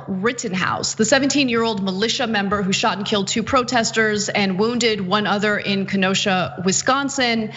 Rittenhouse, the 17-year-old militia member who shot and killed 2 protesters and wounded 1 other in Kenosha, Wisconsin,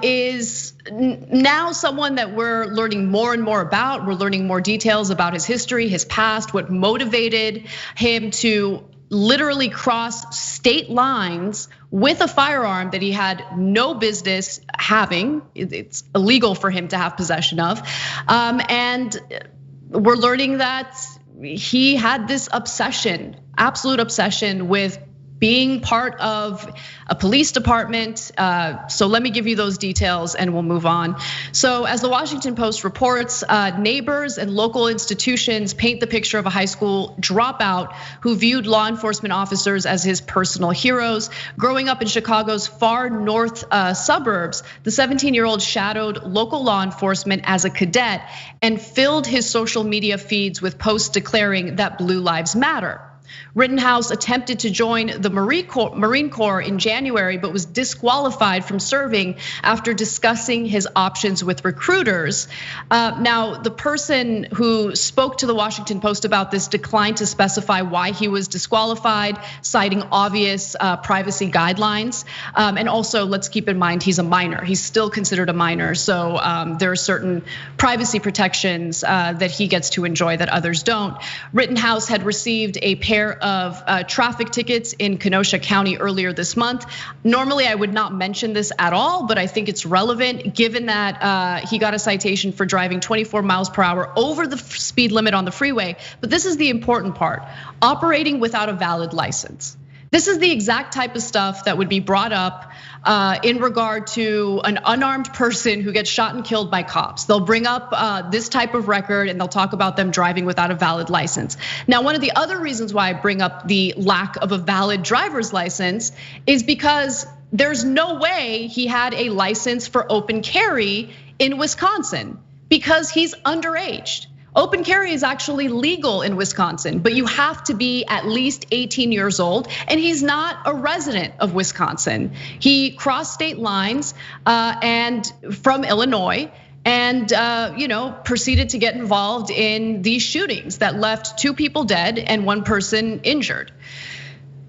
is now someone that we're learning more and more about. We're learning more details about his history, his past, what motivated him to literally cross state lines with a firearm that he had no business having. It's illegal for him to have possession of. And we're learning that he had this obsession, absolute obsession with being part of a police department. So let me give you those details and we'll move on. So as the Washington Post reports, neighbors and local institutions paint the picture of a high school dropout who viewed law enforcement officers as his personal heroes. Growing up in Chicago's far north suburbs, the 17-year-old shadowed local law enforcement as a cadet and filled his social media feeds with posts declaring that Blue Lives Matter. Rittenhouse attempted to join the Marine Corps in January, but was disqualified from serving after discussing his options with recruiters. Now, the person who spoke to the Washington Post about this declined to specify why he was disqualified, citing obvious privacy guidelines. And also, let's keep in mind, he's a minor. He's still considered a minor. So there are certain privacy protections that he gets to enjoy that others don't. Rittenhouse had received a pair of traffic tickets in Kenosha County earlier this month. Normally, I would not mention this at all, but I think it's relevant given that he got a citation for driving 24 miles per hour over the speed limit on the freeway. But this is the important part: operating without a valid license. This is the exact type of stuff that would be brought up in regard to an unarmed person who gets shot and killed by cops. They'll bring up this type of record and they'll talk about them driving without a valid license. Now, one of the other reasons why I bring up the lack of a valid driver's license is because there's no way he had a license for open carry in Wisconsin because he's underage. Open carry is actually legal in Wisconsin, but you have to be at least 18 years old, and he's not a resident of Wisconsin. He crossed state lines and from Illinois, and proceeded to get involved in these shootings that left 2 people dead and 1 person injured.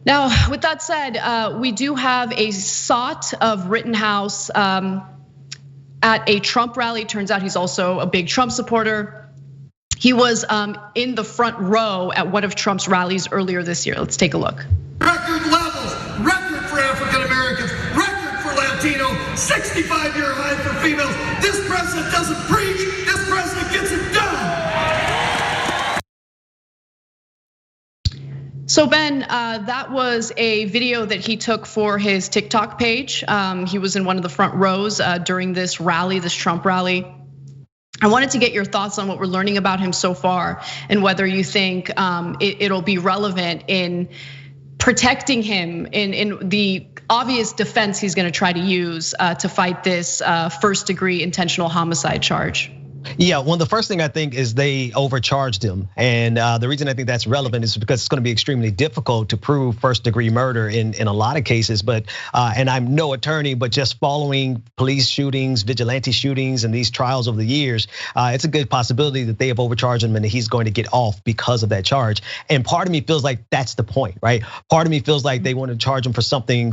Now, with that said, we do have a SOT of Rittenhouse at a Trump rally. Turns out he's also a big Trump supporter. He was in the front row at one of Trump's rallies earlier this year. Let's take a look. Record levels, record for African Americans, record for Latino, 65-year high for females. This president doesn't preach, this president gets it done. So Ben, that was a video that he took for his TikTok page. He was in one of the front rows during this rally, this Trump rally. I wanted to get your thoughts on what we're learning about him so far and whether you think it'll be relevant in protecting him in the obvious defense he's gonna try to use to fight this first-degree intentional homicide charge. Yeah, well, the first thing I think is they overcharged him. And the reason I think that's relevant is because it's gonna be extremely difficult to prove first-degree murder in a lot of cases. But, and I'm no attorney, but just following police shootings, vigilante shootings, and these trials over the years, it's a good possibility that they have overcharged him and that he's going to get off because of that charge. And part of me feels like that's the point, right? Part of me feels like they want to charge him for something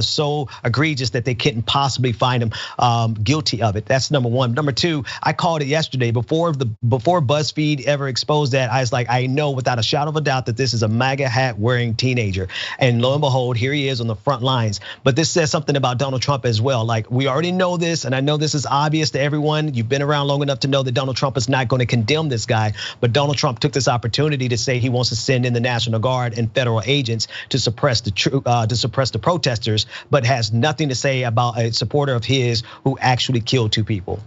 so egregious that they couldn't possibly find him guilty of it. That's number one. Number two, I called it yesterday before BuzzFeed ever exposed that. I was like, I know without a shadow of a doubt that this is a MAGA hat wearing teenager. And lo and behold, here he is on the front lines. But this says something about Donald Trump as well. Like, we already know this, and I know this is obvious to everyone. You've been around long enough to know that Donald Trump is not going to condemn this guy. But Donald Trump took this opportunity to say he wants to send in the National Guard and federal agents to suppress the protesters, but has nothing to say about a supporter of his who actually killed 2 people.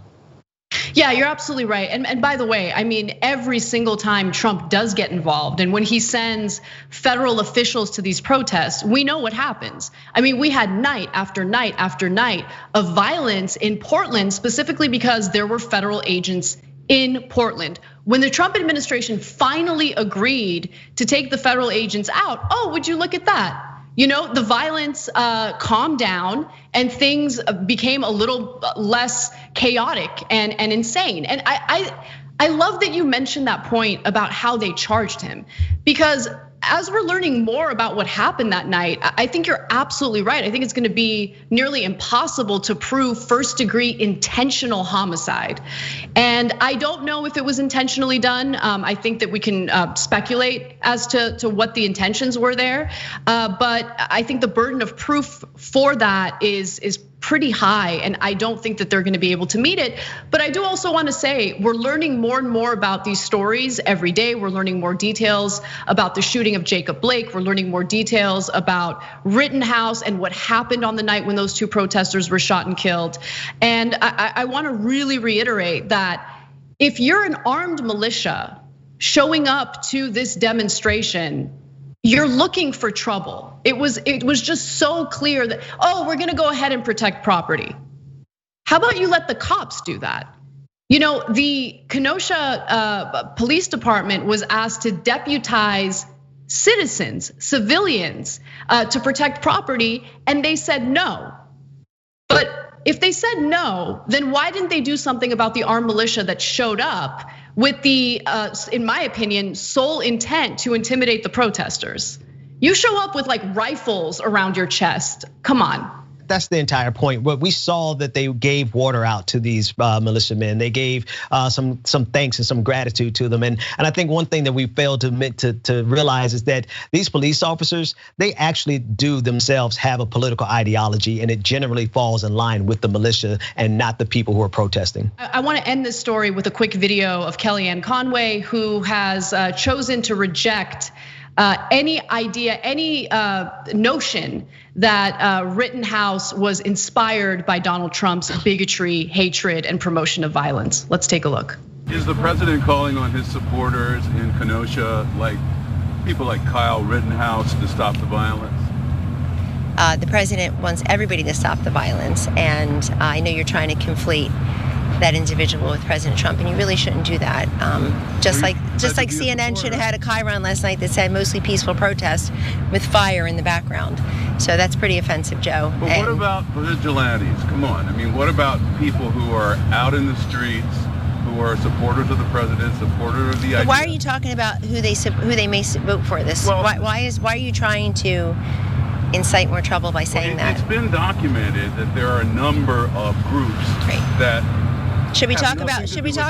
Yeah, you're absolutely right. And by the way, I mean, every single time Trump does get involved and when he sends federal officials to these protests, we know what happens. I mean, we had night after night after night of violence in Portland, specifically because there were federal agents in Portland. When the Trump administration finally agreed to take the federal agents out, oh, would you look at that? The violence calmed down and things became a little less chaotic and insane. And I I love that you mentioned that point about how they charged him, because as we're learning more about what happened that night, I think you're absolutely right. I think it's gonna be nearly impossible to prove first-degree intentional homicide. And I don't know if it was intentionally done. I think that we can speculate as to what the intentions were there. But I think the burden of proof for that is pretty high, and I don't think that they're gonna be able to meet it. But I do also wanna say, we're learning more and more about these stories every day. We're learning more details about the shooting of Jacob Blake. We're learning more details about Rittenhouse and what happened on the night when those two protesters were shot and killed. And I wanna really reiterate that if you're an armed militia showing up to this demonstration, you're looking for trouble. It was just so clear that, we're gonna go ahead and protect property. How about you let the cops do that? The Kenosha Police Department was asked to deputize citizens, civilians, to protect property, and they said no. But if they said no, then why didn't they do something about the armed militia that showed up with the, in my opinion, sole intent to intimidate the protesters? You show up with like rifles around your chest, come on. That's the entire point. But we saw that they gave water out to these militiamen. They gave some thanks and some gratitude to them. And I think one thing that we failed to admit to realize is that these police officers, they actually do themselves have a political ideology, and it generally falls in line with the militia and not the people who are protesting. I want to end this story with a quick video of Kellyanne Conway, who has chosen to reject any idea, any notion that Rittenhouse was inspired by Donald Trump's bigotry, hatred, and promotion of violence. Let's take a look. Is the president calling on his supporters in Kenosha, like people like Kyle Rittenhouse, to stop the violence? The president wants everybody to stop the violence, and I know you're trying to conflate that individual with President Trump, and you really shouldn't do that. Just like CNN should have had a chyron last night that said mostly peaceful protest with fire in the background. So that's pretty offensive, Joe. But what about vigilantes? Come on, I mean, what about people who are out in the streets, who are supporters of the president, supporters of the idea? Why are you talking about who they may vote for this? Well, why are you trying to incite more trouble by saying that? It's been documented that there are a number of groups that. Should we talk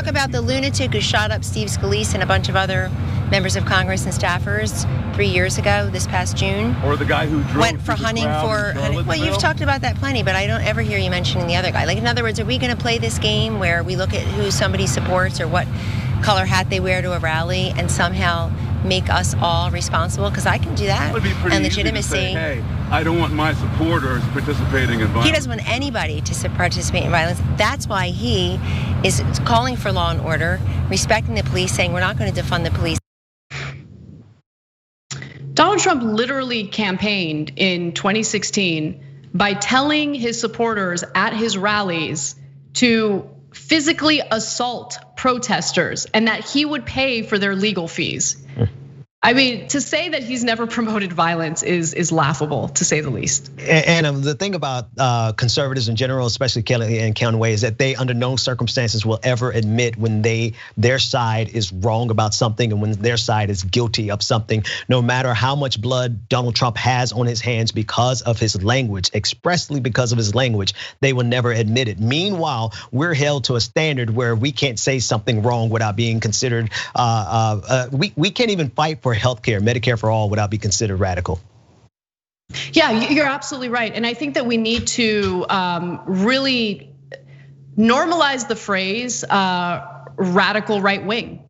about the lunatic who shot up Steve Scalise and a bunch of other members of Congress and staffers 3 years ago, this past June? Or the guy who went for hunting for. Well, you've talked about that plenty, but I don't ever hear you mentioning the other guy. Like, in other words, are we going to play this game where we look at who somebody supports or what color hat they wear to a rally and somehow make us all responsible? Because I can do that. And legitimacy. Easy to say, hey, I don't want my supporters participating in violence. He doesn't want anybody to participate in violence. That's why he is calling for law and order, respecting the police, saying we're not going to defund the police. Donald Trump literally campaigned in 2016 by telling his supporters at his rallies to physically assault protesters and that he would pay for their legal fees. I mean, to say that he's never promoted violence is laughable, to say the least. And the thing about conservatives in general, especially Kellyanne Conway, is that they, under no circumstances, will ever admit when their side is wrong about something and when their side is guilty of something. No matter how much blood Donald Trump has on his hands because of his language, expressly because of his language, they will never admit it. Meanwhile, we're held to a standard where we can't say something wrong without being considered. We can't even fight for healthcare, Medicare for all, without being considered radical. Yeah, you're absolutely right. And I think that we need to really normalize the phrase radical right wing.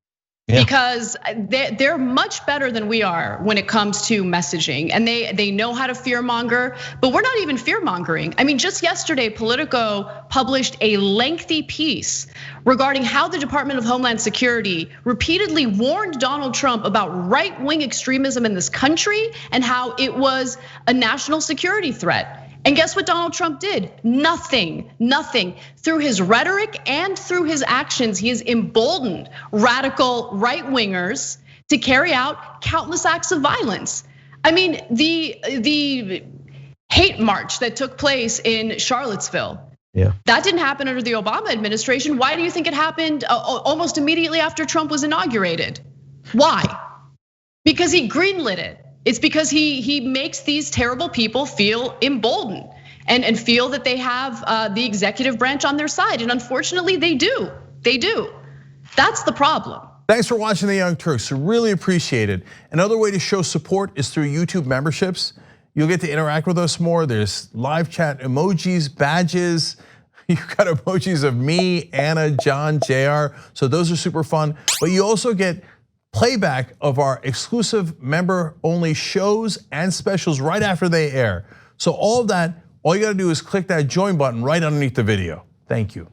Because they're much better than we are when it comes to messaging, and they know how to fear monger, but we're not even fear mongering. I mean, just yesterday, Politico published a lengthy piece regarding how the Department of Homeland Security repeatedly warned Donald Trump about right-wing extremism in this country and how it was a national security threat. And guess what Donald Trump did? Nothing. Through his rhetoric and through his actions, he has emboldened radical right-wingers to carry out countless acts of violence. I mean, the hate march that took place in Charlottesville, Yeah. That didn't happen under the Obama administration. Why do you think it happened almost immediately after Trump was inaugurated? Why? Because he greenlit it. It's because he makes these terrible people feel emboldened and feel that they have the executive branch on their side. And unfortunately, they do. They do. That's the problem. Thanks for watching The Young Turks. Really appreciate it. Another way to show support is through YouTube memberships. You'll get to interact with us more. There's live chat emojis, badges. You've got emojis of me, Anna, John, JR. So those are super fun. But you also get playback of our exclusive member-only shows and specials right after they air. So all of that, all you gotta do is click that join button right underneath the video. Thank you.